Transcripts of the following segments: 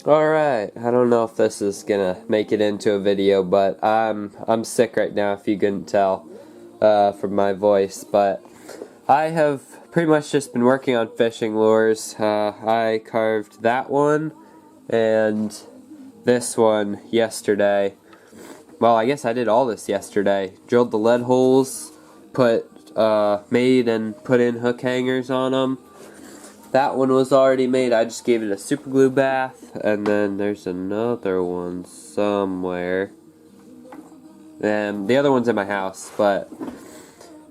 Alright, I don't know if this is gonna make it into a video, but I'm sick right now if you couldn't tell from my voice, but I have pretty much just been working on fishing lures. I carved that one and this one yesterday. Well, I guess I did all this yesterday. Drilled the lead holes, made and put in hook hangers on them. That one was already made. I just gave it a super glue bath, and then there's another one somewhere. And the other one's in my house, but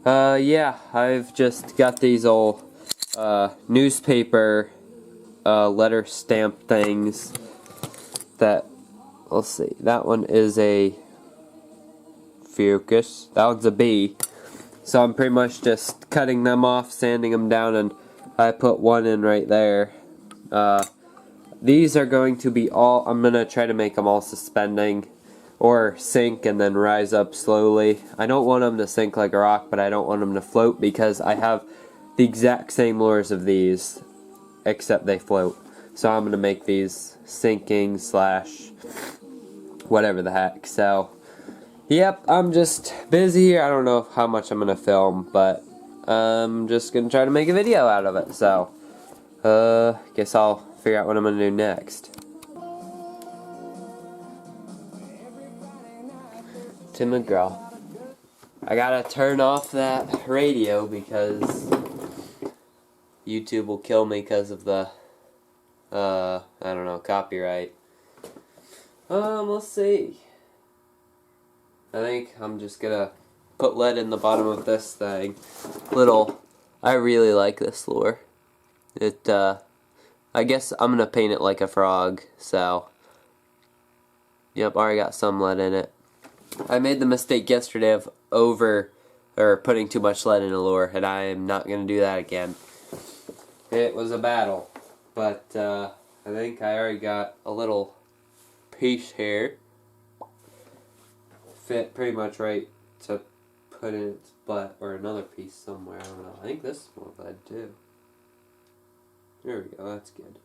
yeah, I've just got these old newspaper letter stamp things that, let's see, that one is a fucus, that one's a B. So I'm pretty much just cutting them off, sanding them down, and I put one in right there. These are going to be all, I'm going to try to make them all suspending or sink and then rise up slowly. I don't want them to sink like a rock, but I don't want them to float because I have the exact same lures of these, except they float. So I'm going to make these sinking slash whatever the heck. So, yep, I'm just busy here. I don't know how much I'm going to film, but I'm just going to try to make a video out of it. So, guess I'll figure out what I'm going to do next. Tim McGraw. I gotta turn off that radio because YouTube will kill me because of the, I don't know, copyright. Let's see. I think I'm just gonna put lead in the bottom of this thing. I really like this lure. I guess I'm gonna paint it like a frog, so. Yep, already got some lead in it. I made the mistake yesterday of putting too much lead in a lure, and I am not going to do that again. It was a battle, but I think I already got a little piece here. Fit pretty much right to put in its butt, or another piece somewhere, I don't know. I think this is more lead too. There we go, that's good.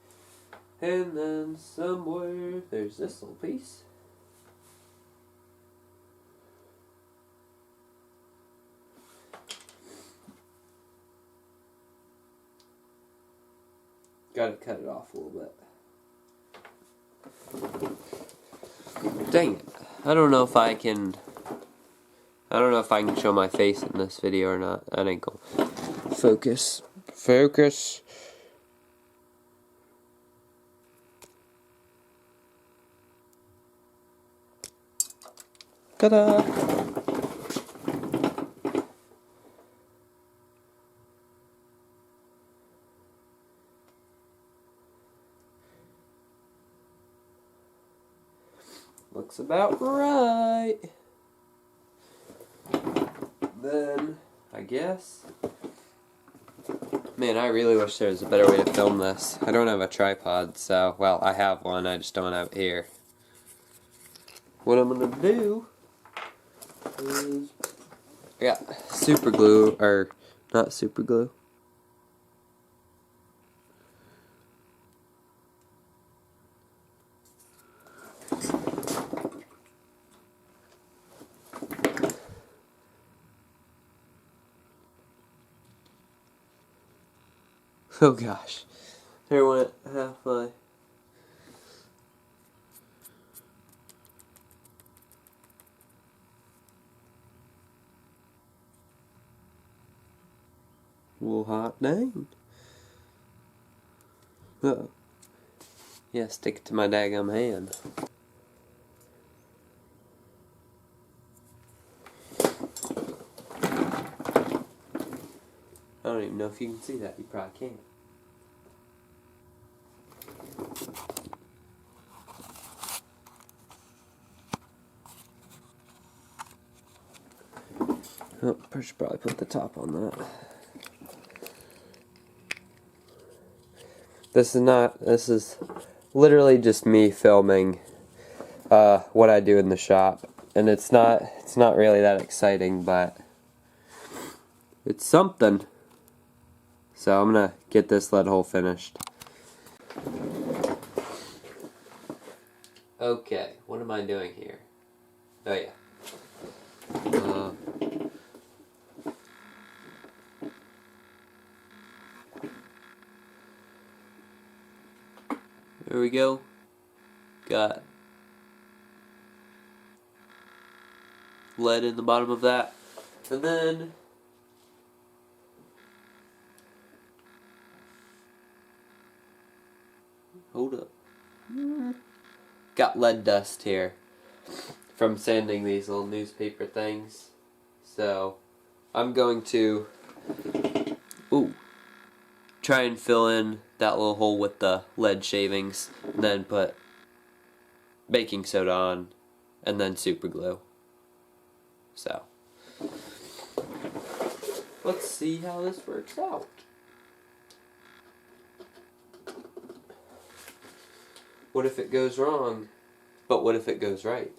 And then somewhere, there's this little piece. Gotta cut it off a little bit. Dang it. I don't know if I can show my face in this video or not. That ain't cool. Focus. Focus. Ta-da! Looks about right. Then, I guess. Man, I really wish there was a better way to film this. I don't have a tripod, so, well, I have one, I just don't have it here. What I'm gonna do is, I got super glue, or not super glue. Oh gosh, there went half my. Well, hot dang. Uh-oh. Yeah, stick it to my daggum hand. I don't even know if you can see that. You probably can't. Oh, I should probably put the top on that. This is literally just me filming what I do in the shop. And it's not really that exciting, but it's something. So I'm gonna get this lead hole finished. Okay, what am I doing here? Oh yeah. There we go. Got lead in the bottom of that. And then hold up. Got lead dust here from sanding these little newspaper things. So I'm going to try and fill in that little hole with the lead shavings, and then put baking soda on, and then super glue. So let's see how this works out. What if it goes wrong? But what if it goes right?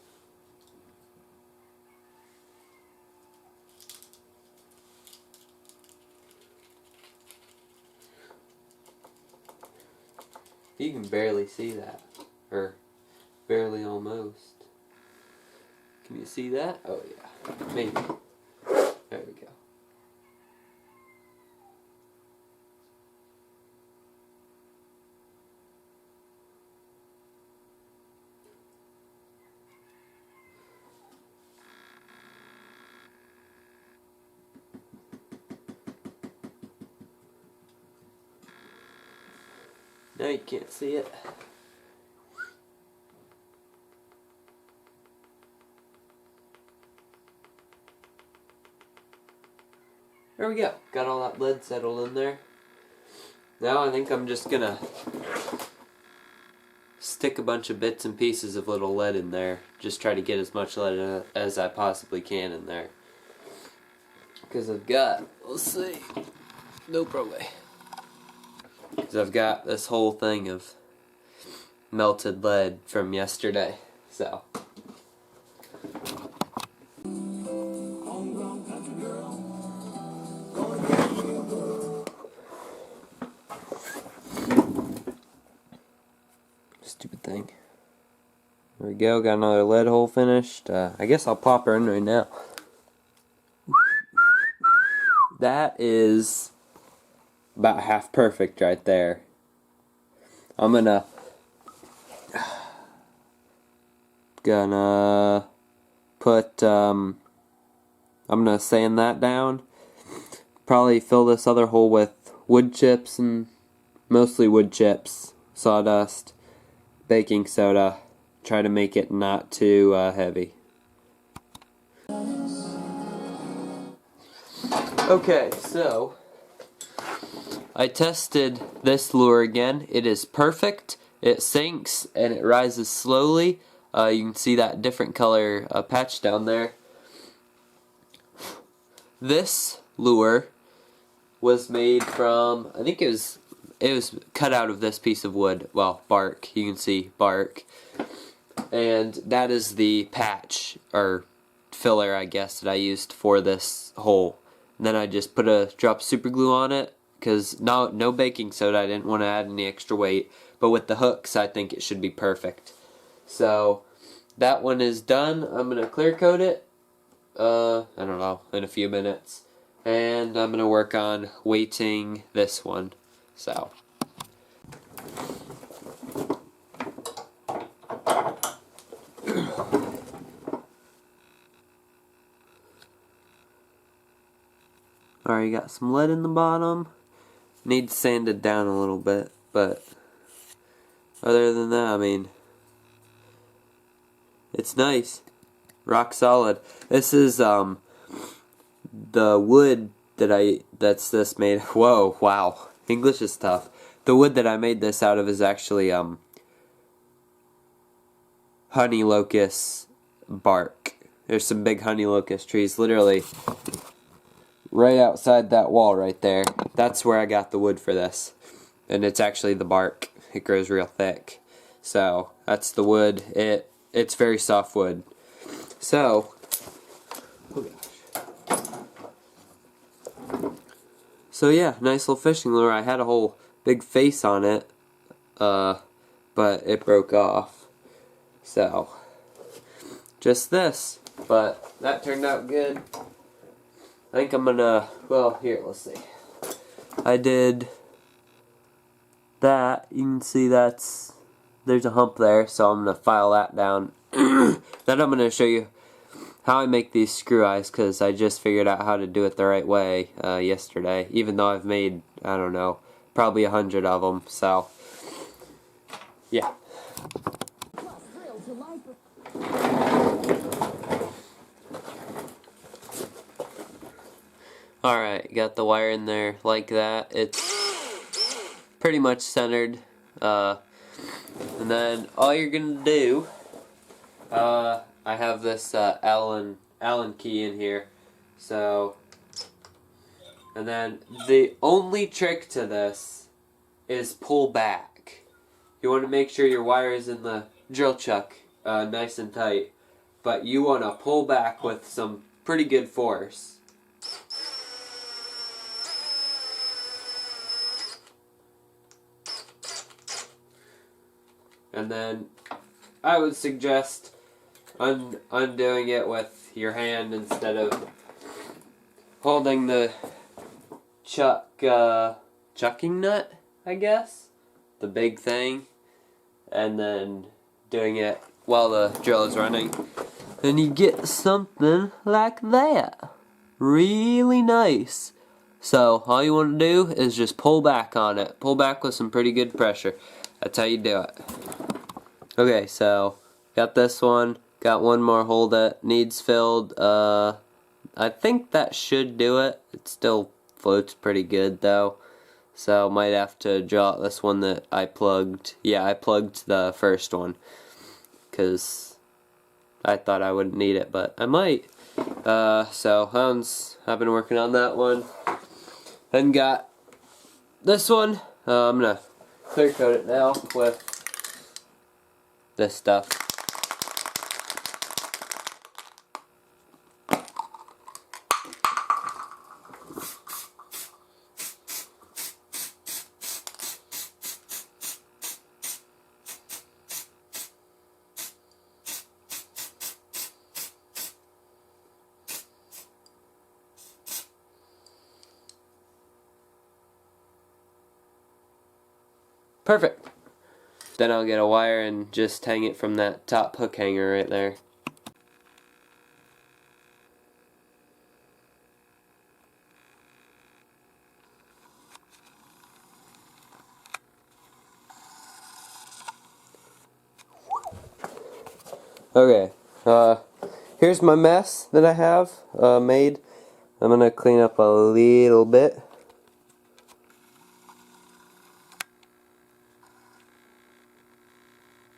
You can barely see that. Or barely almost. Can you see that? Oh yeah. Maybe. There we go. Now you can't see it. There we go. Got all that lead settled in there. Now I think I'm just gonna stick a bunch of bits and pieces of little lead in there. Just try to get as much lead as I possibly can in there. Because I've got, let's see, no probably. Because I've got this whole thing of melted lead from yesterday. So. Stupid thing. There we go, got another lead hole finished. I guess I'll pop her in right now. That is about half perfect right there. I'm gonna put I'm gonna sand that down. Probably fill this other hole with wood chips, and mostly wood chips, sawdust, baking soda. Try to make it not too heavy. Okay, so I tested this lure again. It is perfect. It sinks and it rises slowly. You can see that different color patch down there. This lure was made from, I think it was cut out of this piece of wood. Well, bark. You can see bark. And that is the patch, or filler, I guess, that I used for this hole. And then I just put a drop of super glue on it, because no baking soda, I didn't want to add any extra weight. But with the hooks, I think it should be perfect. So that one is done. I'm going to clear coat it, I don't know, in a few minutes. And I'm going to work on weighting this one. So. Alright, got some lead in the bottom. Needs sanded down a little bit, but other than that, I mean, it's nice. Rock solid. This is the wood that's this made. Whoa, wow. English is tough. The wood that I made this out of is actually honey locust bark. There's some big honey locust trees literally right outside that wall right there. That's where I got the wood for this. And it's actually the bark. It grows real thick. So that's the wood. It's very soft wood. So yeah, nice little fishing lure. I had a whole big face on it, but it broke off. So, just this. But that turned out good. I think I'm gonna, well, here, let's see. I did that. You can see there's a hump there, so I'm gonna file that down. Then I'm gonna show you how I make these screw eyes, because I just figured out how to do it the right way yesterday, even though I've made, I don't know, probably 100 of them. So yeah. Alright, got the wire in there like that. It's pretty much centered. And then all you're gonna do, I have this Allen key in here. So, and then the only trick to this is pull back. You want to make sure your wire is in the drill chuck nice and tight, but you want to pull back with some pretty good force. And then I would suggest undoing it with your hand instead of holding the chucking nut, I guess, the big thing, and then doing it while the drill is running. And you get something like that. Really nice. So all you want to do is just pull back on it. Pull back with some pretty good pressure. That's how you do it. Okay, so got this one. Got one more hole that needs filled. I think that should do it. It still floats pretty good though. So might have to draw out this one that I plugged. Yeah, I plugged the first one, because I thought I wouldn't need it, but I might. So I've been working on that one. Then got this one. I'm gonna clear coat it now with this stuff. Perfect. Then I'll get a wire and just hang it from that top hook hanger right there. Okay, here's my mess that I have made. I'm gonna clean up a little bit.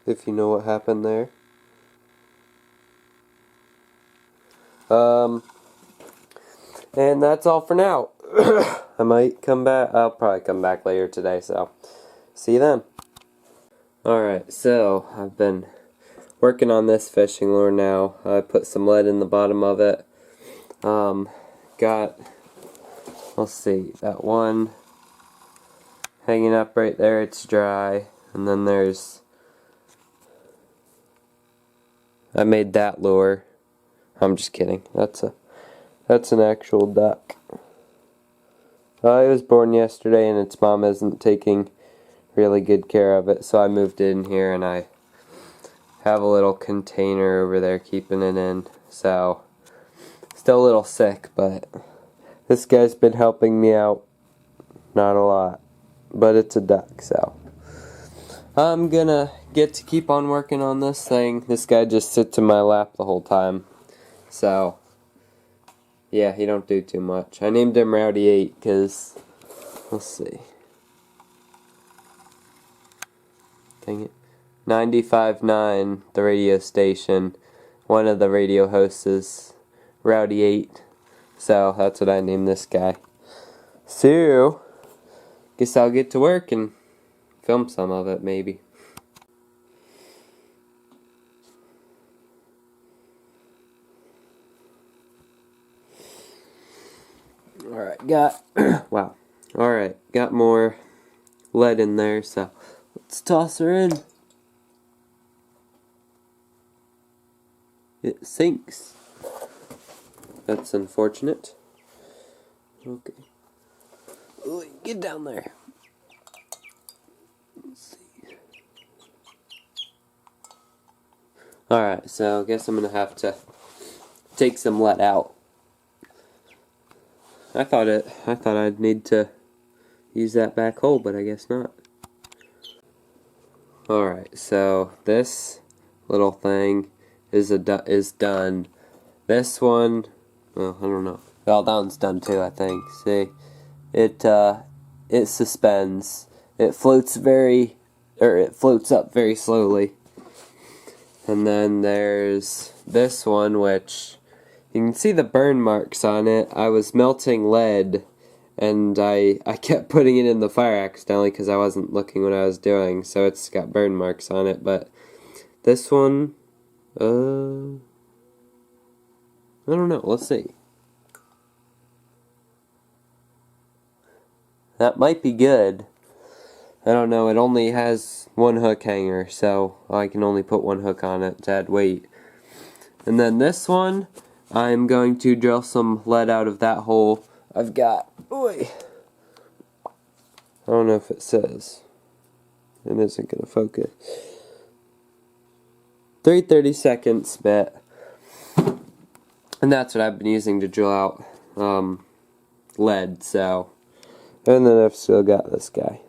If you know what happened there. And that's all for now. I might come back. I'll probably come back later today, so see you then. Alright, so I've been working on this fishing lure now. I put some lead in the bottom of it. Got, let's see, that one hanging up right there, it's dry. And then I made that lure. I'm just kidding. That's an actual duck. It was born yesterday and its mom isn't taking really good care of it, so I moved it in here and I have a little container over there keeping it in. So still a little sick, but this guy's been helping me out. Not a lot, but it's a duck, so I'm gonna get to keep on working on this thing. This guy just sits in my lap the whole time. So, yeah, he don't do too much. I named him Rowdy 8 because, let's see. Dang it. 95.9, the radio station. One of the radio hosts is Rowdy 8. So, that's what I named this guy. So, guess I'll get to work and film some of it, maybe. Alright, wow. Alright, got more lead in there, so let's toss her in. it sinks. That's unfortunate. Okay. Ooh, get down there. Let's see. Alright, so I guess I'm gonna have to take some lead out. I thought I'd need to use that back hole, but I guess not. Alright, so this little thing is done. This one, well, I don't know. Well, that one's done too, I think. See, it suspends. It floats up very slowly. And then there's this one, which you can see the burn marks on it. I was melting lead, and I kept putting it in the fire accidentally because I wasn't looking what I was doing, so it's got burn marks on it. But this one, I don't know. Let's see. That might be good. I don't know. It only has one hook hanger, so I can only put one hook on it to add weight. And then this one, I'm going to drill some lead out of that hole. I've got, I don't know if it says. It isn't going to focus. 3/32 bit. And that's what I've been using to drill out lead, so. And then I've still got this guy.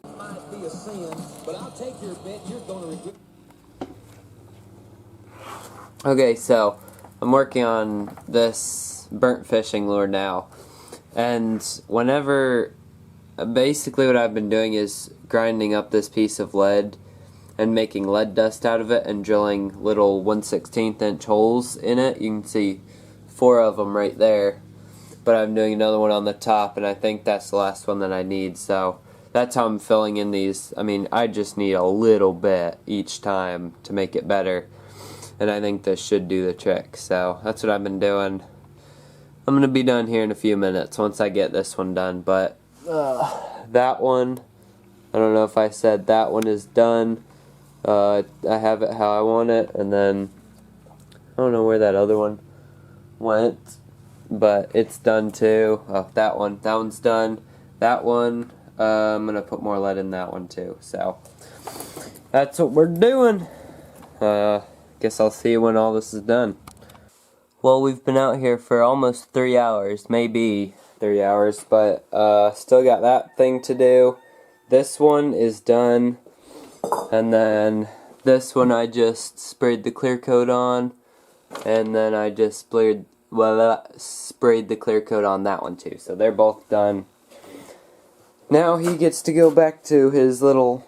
Might be a sin, but I'll take your bet. You're going to regret. Okay, so I'm working on this burnt fishing lure now, and basically what I've been doing is grinding up this piece of lead and making lead dust out of it and drilling little 1/16 inch holes in it. You can see 4 of them right there, but I'm doing another one on the top, and I think that's the last one that I need, so that's how I'm filling in these. I mean, I just need a little bit each time to make it better. And I think this should do the trick. So that's what I've been doing. I'm going to be done here in a few minutes once I get this one done. But that one, I don't know if I said that one is done. I have it how I want it. And then I don't know where that other one went. But it's done too. Oh, that one's done. That one, I'm going to put more lead in that one too. So that's what we're doing. Guess I'll see you when all this is done. Well, we've been out here for almost 3 hours, maybe 3 hours, but still got that thing to do. This one is done, and then this one I just sprayed the clear coat on, and then I just sprayed the clear coat on that one too. So they're both done. Now he gets to go back to his little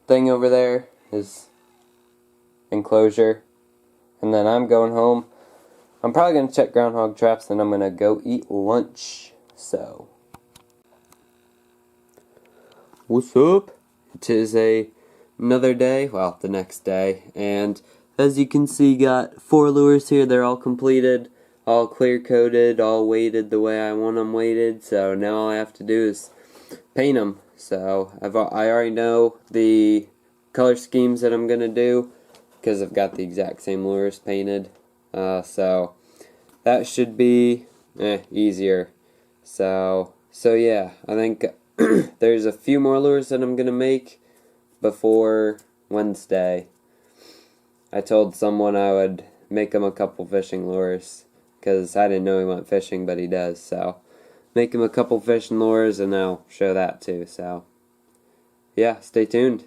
thing over there, his enclosure, and then I'm going home. I'm probably going to check groundhog traps, then I'm going to go eat lunch. So, what's up? It is another day, well, the next day, and as you can see, got 4 lures here. They're all completed, all clear coated, all weighted the way I want them weighted. So now all I have to do is paint them. So I already know the color schemes that I'm going to do, because I've got the exact same lures painted, so that should be easier. So yeah, I think there's a few more lures that I'm gonna make before Wednesday. I told someone I would make him a couple fishing lures, because I didn't know he went fishing, but he does. So make him a couple fishing lures, and I'll show that too. So yeah, stay tuned.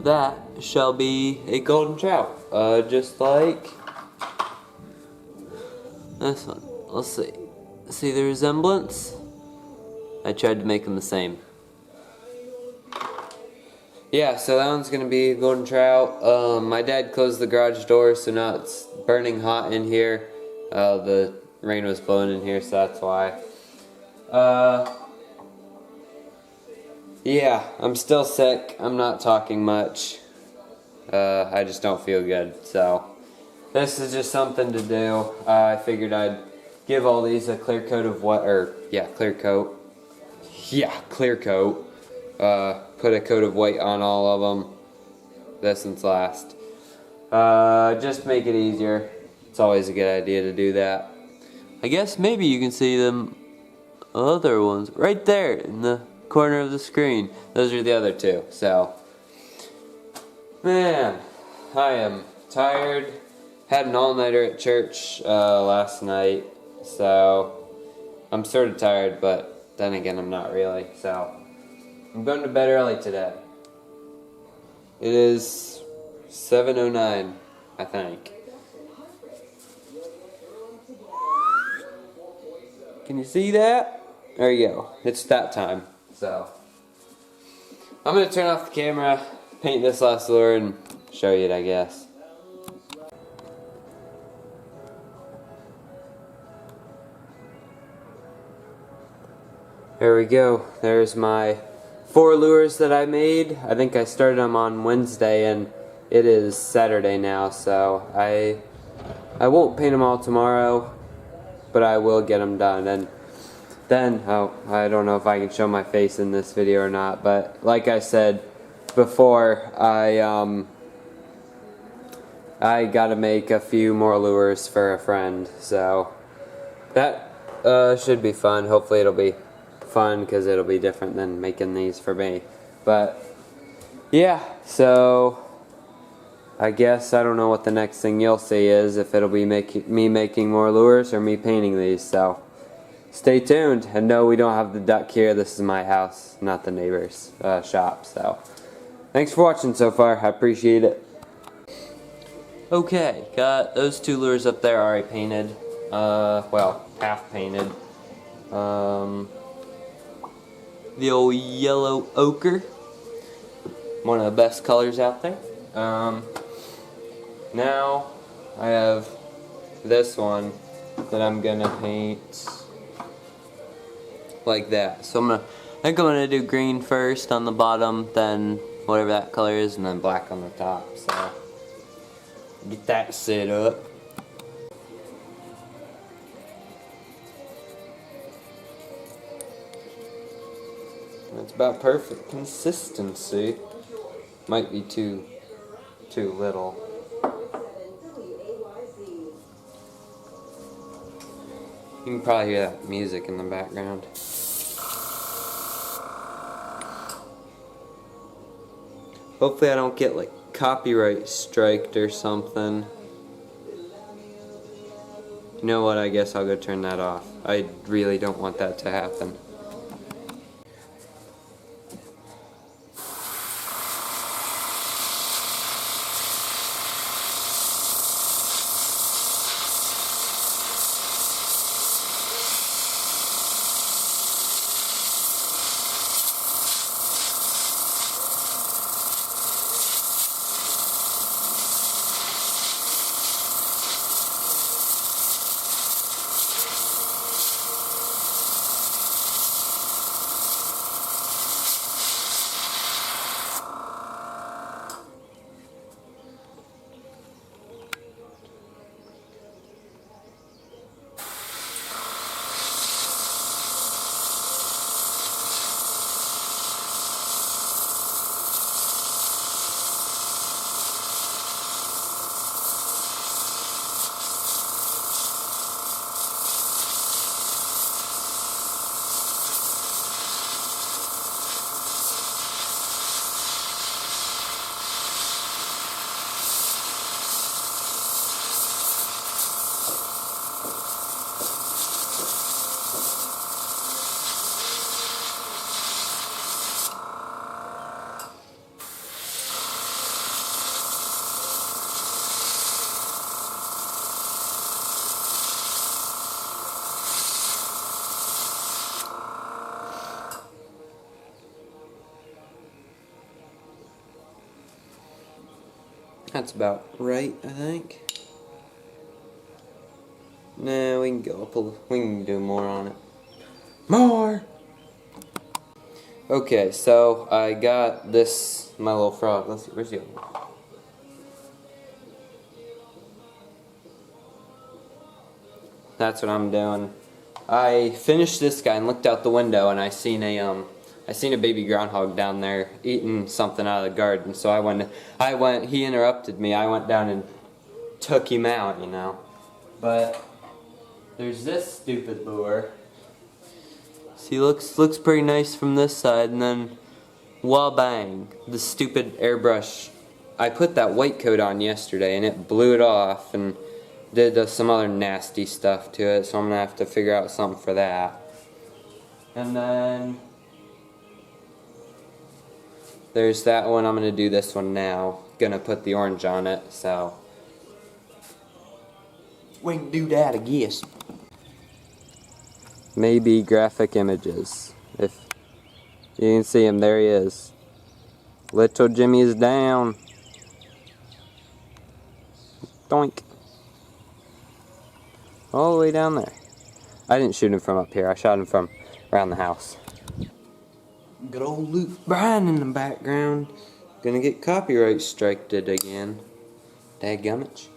that shall be a golden trout. Just like this one. Let's see. See the resemblance? I tried to make them the same. Yeah, so that one's gonna be a golden trout. My dad closed the garage door, so now it's burning hot in here. The rain was blowing in here, so that's why. Yeah, I'm still sick. I'm not talking much. I just don't feel good, so this is just something to do. I figured I'd give all these a clear coat of clear coat. Yeah, clear coat. Put a coat of white on all of them. This one's last. Just make it easier. It's always a good idea to do that. I guess maybe you can see them other ones right there in the corner of the screen. Those are the other two. So, man, I am tired. Had an all-nighter at church last night, so I'm sort of tired, but then again, I'm not really. So, I'm going to bed early today. It is 7:09, I think. Can you see that? There you go. It's that time. So, I'm going to turn off the camera, paint this last lure, and show you it, I guess. There we go. There's my 4 lures that I made. I think I started them on Wednesday, and it is Saturday now, so I won't paint them all tomorrow, but I will get them done. And then, I don't know if I can show my face in this video or not, but like I said before, I gotta make a few more lures for a friend, so that should be fun. Hopefully it'll be fun because it'll be different than making these for me. But yeah, so I guess I don't know what the next thing you'll see is, if it'll be me making more lures or me painting these. So stay tuned. And no, we don't have the duck here. This is my house, not the neighbor's shop. So thanks for watching so far. I appreciate it. Okay, got those 2 lures up there already painted. Well, half painted. The old yellow ochre, one of the best colors out there. Now I have this one that I'm gonna paint like that. So I think I'm gonna do green first on the bottom, then whatever that color is, and then black on the top. So get that set up. It's about perfect consistency. Might be too little. You can probably hear that music in the background. Hopefully I don't get like copyright striked or something. You know what, I guess I'll go turn that off. I really don't want that to happen. That's about right, I think. Nah, we can go up we can do more on it. More! Okay, so I got this, my little frog. Let's see, where's the other one? That's what I'm doing. I finished this guy and looked out the window and I seen a baby groundhog down there eating something out of the garden. So he interrupted me. I went down and took him out, you know. But there's this stupid lure. See, looks pretty nice from this side, and then bang, the stupid airbrush. I put that white coat on yesterday and it blew it off and did some other nasty stuff to it, so I'm gonna have to figure out something for that. And then there's that one. I'm gonna do this one now. Gonna put the orange on it, so we can do that, I guess. Maybe graphic images. If you can see him, there he is. Little Jimmy is down. Doink. All the way down there. I didn't shoot him from up here. I shot him from around the house. Good old Luke Bryan in the background. Gonna get copyright striked again. Dadgummit.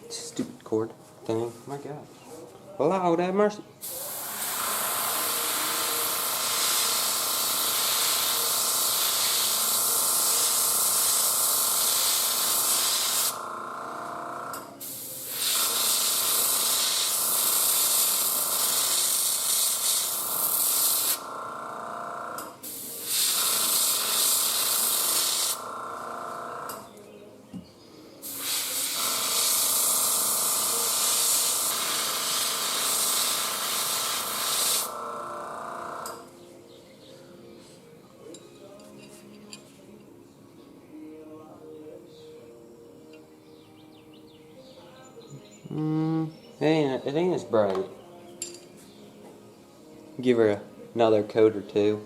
Stupid cord thing. My God. Lord have mercy. It ain't as bright. Give her another coat or two.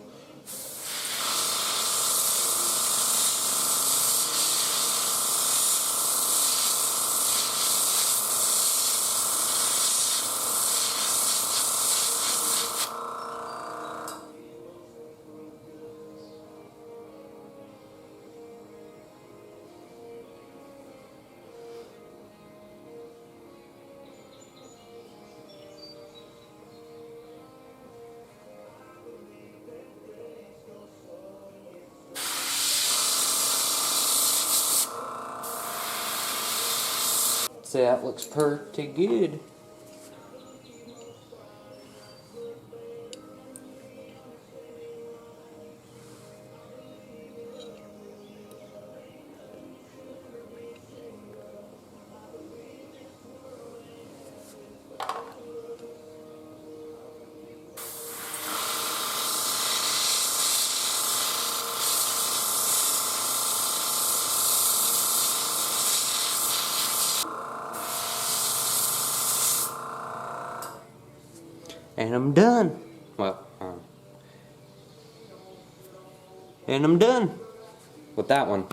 See, that looks pretty good. And I'm done. Well, and I'm done with that one.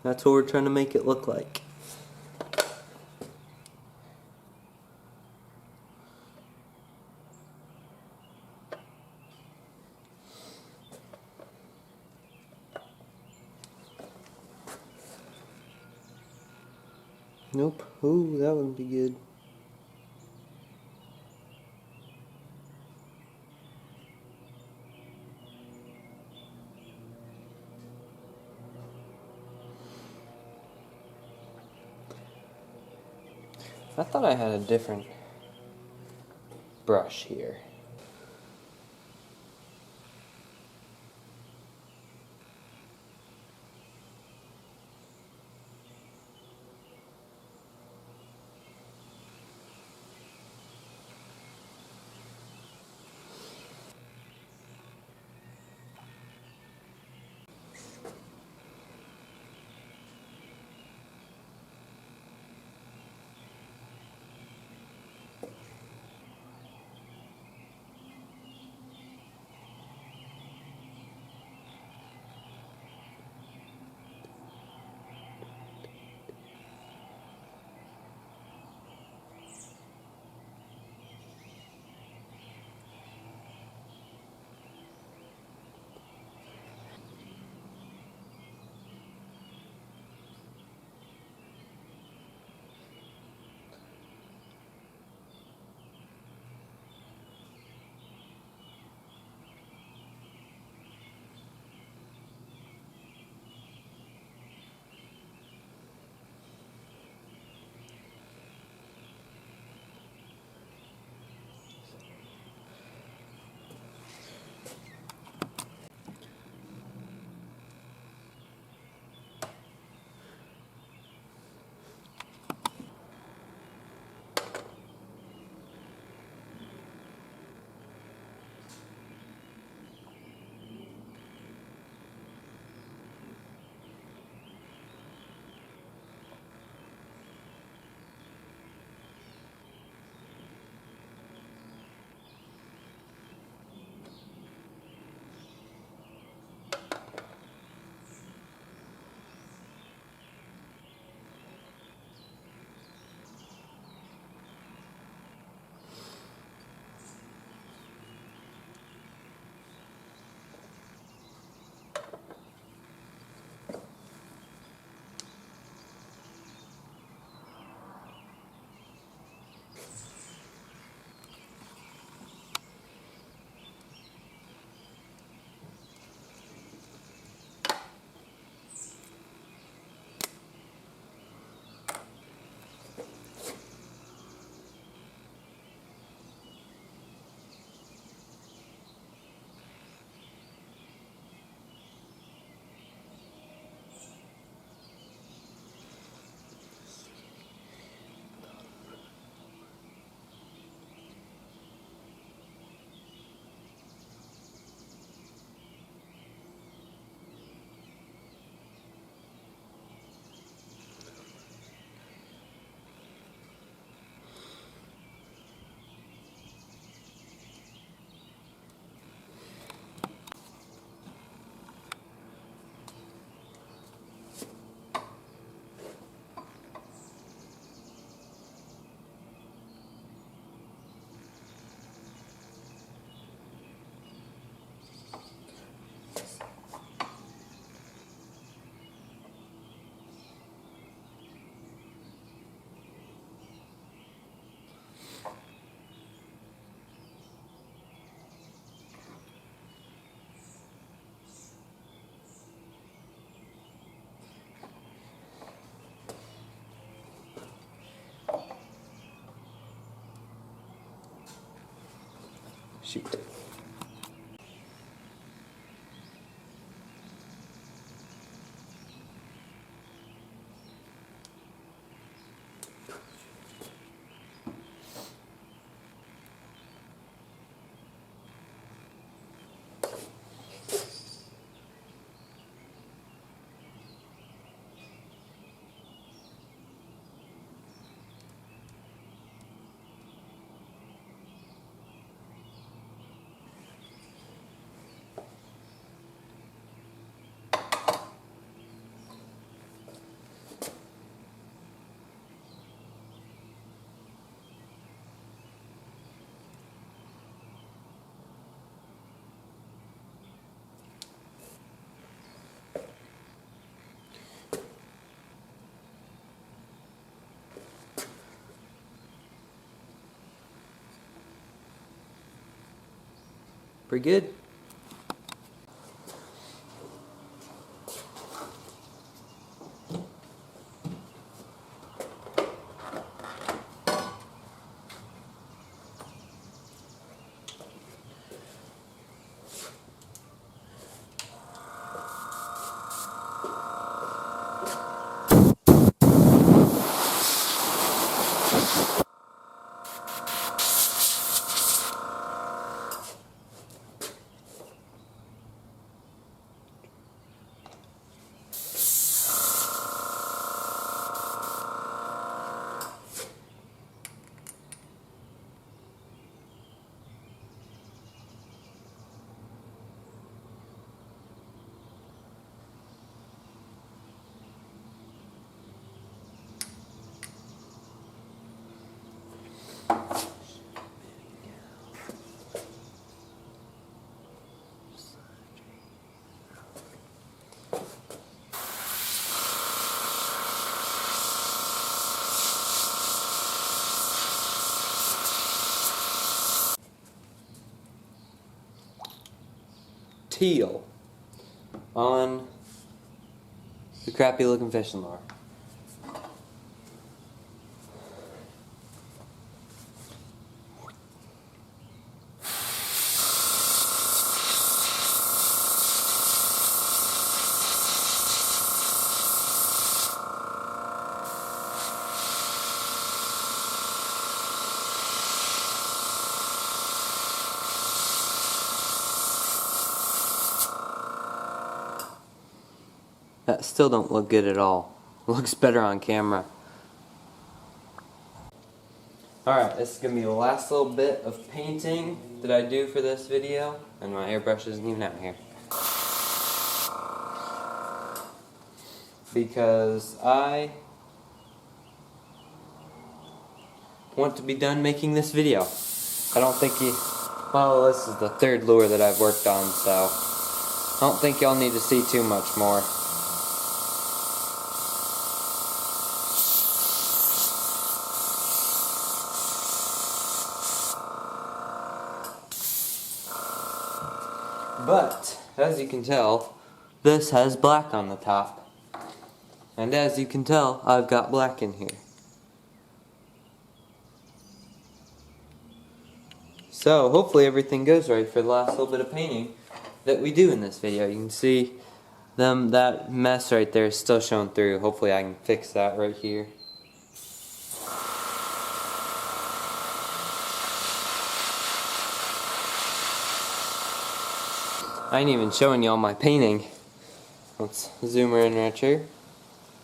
That's what we're trying to make it look like. Nope. Ooh, that wouldn't be good. I thought I had a different brush here. Shoot. Pretty good. Teal on the crappy looking fishing lure. That still don't look good at all. Looks better on camera. Alright, this is going to be the last little bit of painting that I do for this video. And my airbrush isn't even out here. Because I want to be done making this video. I don't think well, this is the third lure that I've worked on, so I don't think y'all need to see too much more. But, as you can tell, this has black on the top. And as you can tell, I've got black in here. So, hopefully everything goes right for the last little bit of painting that we do in this video. You can see that mess right there is still showing through. Hopefully I can fix that right here. I ain't even showing y'all my painting. Let's zoom her in right here.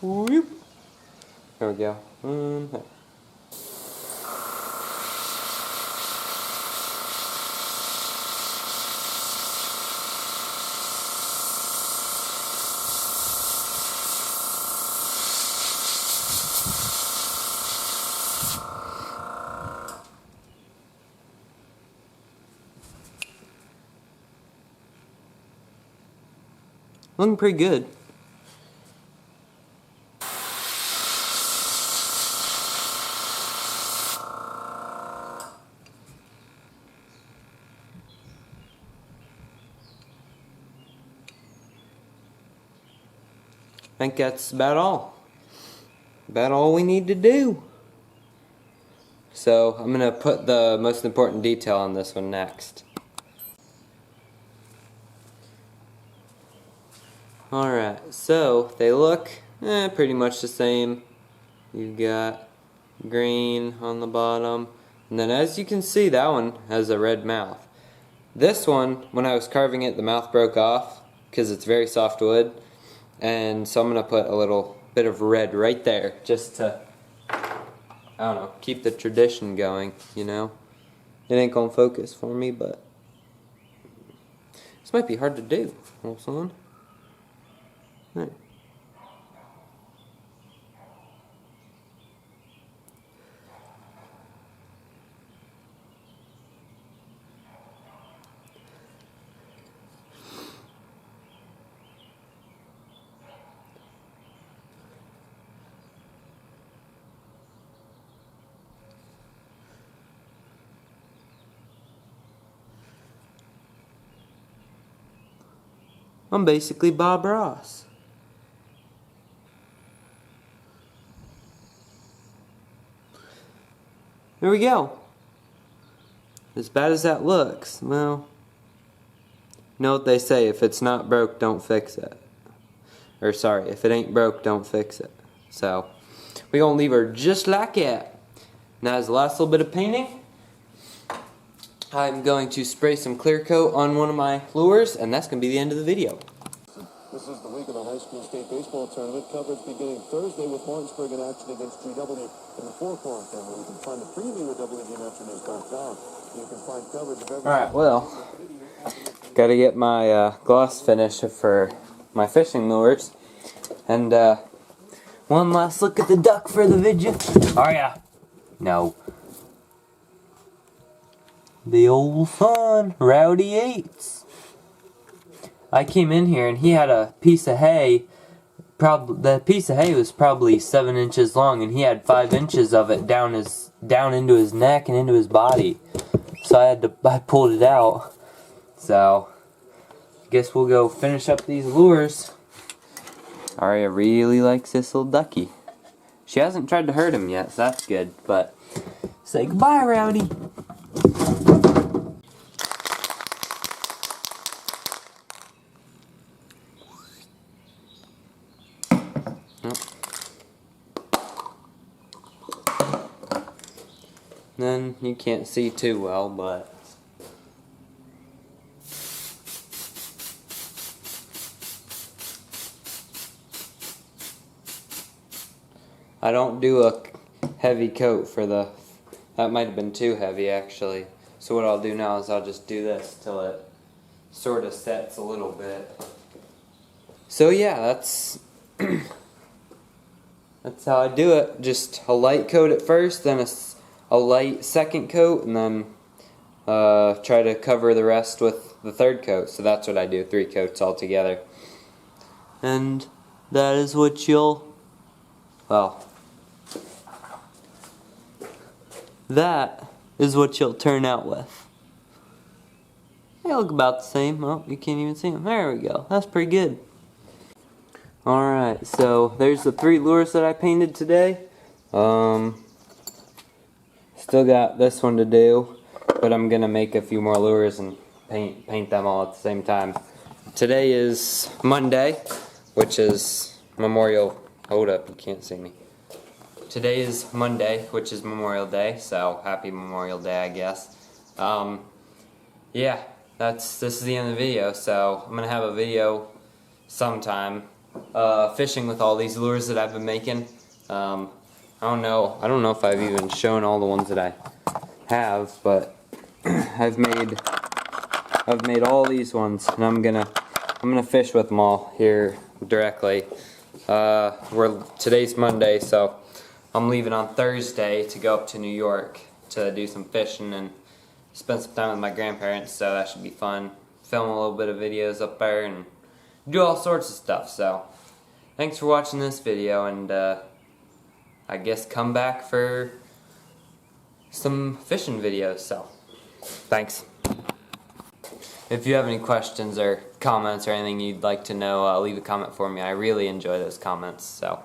Whoop. There we go. Looking pretty good. I think that's about all. About all we need to do. So I'm going to put the most important detail on this one next. Alright, so they look pretty much the same. You've got green on the bottom. And then as you can see, that one has a red mouth. This one, when I was carving it, the mouth broke off because it's very soft wood. And so I'm going to put a little bit of red right there just to, I don't know, keep the tradition going, you know. It ain't going to focus for me, but this might be hard to do. Hold on. There. I'm basically Bob Ross. There we go. As bad as that looks, well, you know what they say, if it's not broke, don't fix it. Or sorry, if it ain't broke, don't fix it. So, we're gonna leave her just like that. Now as the last little bit of painting, I'm going to spray some clear coat on one of my lures, and that's going to be the end of the video. This is the week of the high school state baseball tournament. Coverage beginning Thursday with Lawrenceburg in action against GW in the 4 o'clock hour. You can find the preview at WGNationals.com. You can find coverage of every... Alright, well, got to get my gloss finish for my fishing lures. And one last look at the duck for the video. Oh yeah. No. The old fun, Rowdy Yates. I came in here and he had a piece of hay. The piece of hay was probably 7 inches long, and he had 5 inches of it down into his neck and into his body. So I pulled it out. So guess we'll go finish up these lures. Aria really likes this little ducky. She hasn't tried to hurt him yet, so that's good. But say goodbye, Rowdy. Then you can't see too well, but I don't do a heavy coat for the, that might have been too heavy actually. So what I'll do now is I'll just do this till it sort of sets a little bit. So yeah, that's that's how I do it. Just a light coat at first, then a light second coat, and then try to cover the rest with the third coat. So that's what I do, 3 coats all together. And that is what you'll, well, that is what you'll turn out with. They look about the same. Oh, you can't even see them. There we go. That's pretty good. Alright, so there's the 3 lures that I painted today. Still got this one to do, but I'm gonna make a few more lures and paint them all at the same time. Today is Monday, which is Memorial. Hold up, you can't see me. Today is Monday, which is Memorial Day, so happy Memorial Day, I guess. Yeah, this is the end of the video, so I'm gonna have a video sometime fishing with all these lures that I've been making. I don't know if I've even shown all the ones that I have, but I've made all these ones, and I'm gonna fish with them all here directly. Today's Monday, so I'm leaving on Thursday to go up to New York to do some fishing and spend some time with my grandparents, so that should be fun. Film a little bit of videos up there and do all sorts of stuff. So thanks for watching this video, and I guess come back for some fishing videos. So thanks. If you have any questions or comments or anything you'd like to know, leave a comment for me. I really enjoy those comments. So